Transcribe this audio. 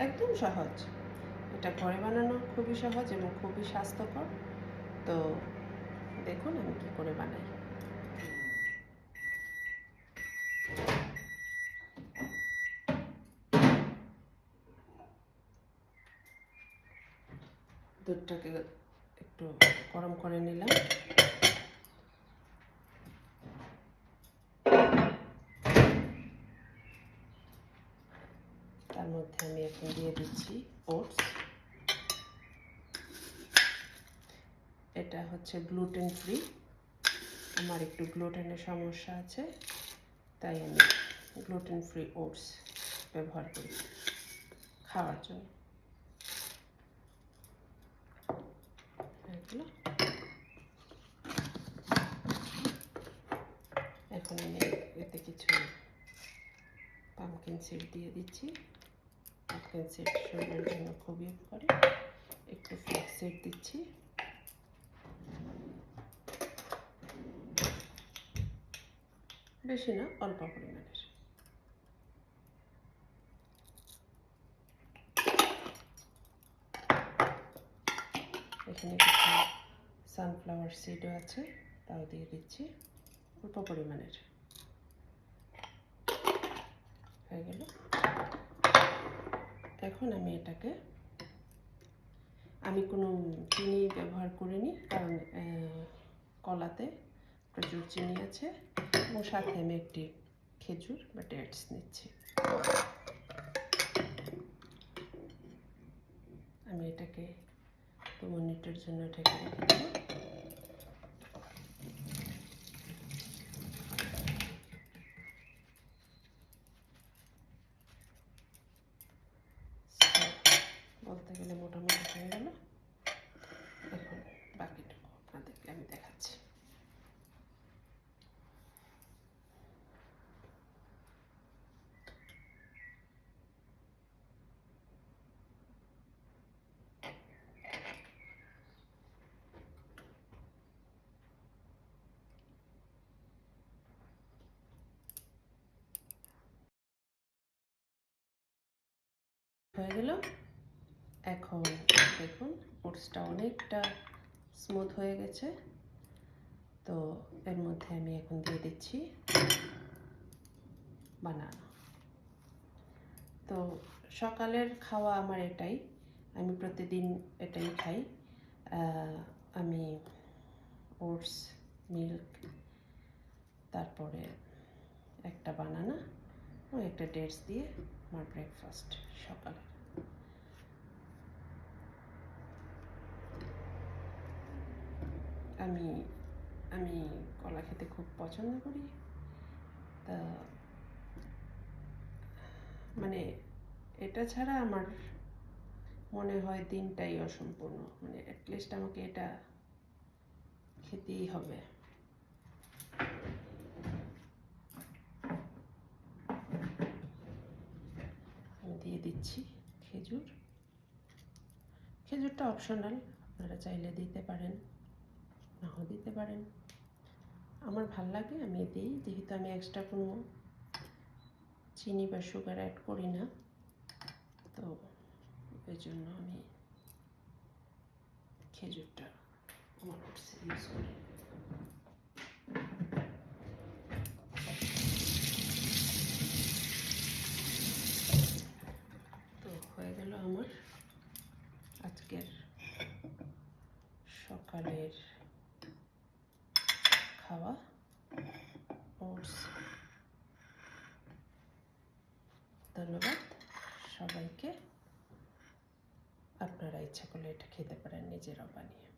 একদম সহজ। এটা ঘরে বানানো খুবই সহজ এবং খুবই স্বাস্থ্যকর। তো দেখুন আমি কী করে বানাই। দুধটাকে একটু গরম করে নিলাম। তার মধ্যে আমি এখন দিয়ে দিচ্ছি ওটস। এটা হচ্ছে গ্লুটেন ফ্রি। আমার একটু গ্লুটেনের সমস্যা আছে, তাই আমি গ্লুটেন ফ্রি ওটস ব্যবহার করি খাওয়ার জন্য। এগুলো এখন আমি এতে কিছু পামকিন সিড দিয়ে দিচ্ছি। পামকিন সিড শরীরের জন্য খুবই উপকারী। একটু ফ্লাক্স সিড দিচ্ছি। বেশি না, অল্প পরিমাণের। এখানে কিছু সানফ্লাওয়ার সিডও আছে, তাও দিয়ে দিচ্ছি অল্প পরিমাণের। হয়ে গেল। এখন আমি এটাকে, আমি কোনো চিনি ব্যবহার করিনি, কারণ কলাতে প্রচুর চিনি আছে এবং সাথে আমি একটি খেজুর বা ডেটস নিচ্ছি। আমি এটাকে 2 মিনিটের জন্য ঢেকে রেখে দেবো। বলতে গেলে মোটামুটি হয়ে গেল। এখন বাকিটুকু আপনাদেরকে আমি দেখাচ্ছি। হয়ে গেল। এখন দেখুন ওটসটা অনেকটা স্মুথ হয়ে গেছে। তো এর মধ্যে আমি এখন দিয়ে দিচ্ছি বানানা। তো সকালের খাওয়া আমার এটাই, আমি প্রতিদিন এটাই খাই। আমি ওটস, মিল্ক, তারপরে একটা বানানা ও একটা ডেটস দিয়ে আমার ব্রেকফাস্ট সকালে। আমি আমি কলা খেতে খুব পছন্দ করি। তা মানে এটা ছাড়া আমার মনে হয় দিনটাই অসম্পূর্ণ। মানে অ্যাটলিস্ট আমাকে এটা খেতেই হবে। আমি দিয়ে দিচ্ছি খেজুর। খেজুরটা অপশনাল, আপনারা চাইলে দিতে পারেন, নাও দিতে পারেন। আমার ভাল লাগে, আমি দিই, যেহেতু আমি এক্সট্রা কোনো চিনি বা সুগার অ্যাড করি না, তো এই জন্য আমি খেজুরটা আমার ওটসে ইউজ করি। তো হয়ে গেল আমার আজকের সকালের খাওয়া ওটস। ধন্যবাদ সবাইকে। আপনারা ইচ্ছা করলে এটা খেতে পারেন নিজেরাও বানিয়ে।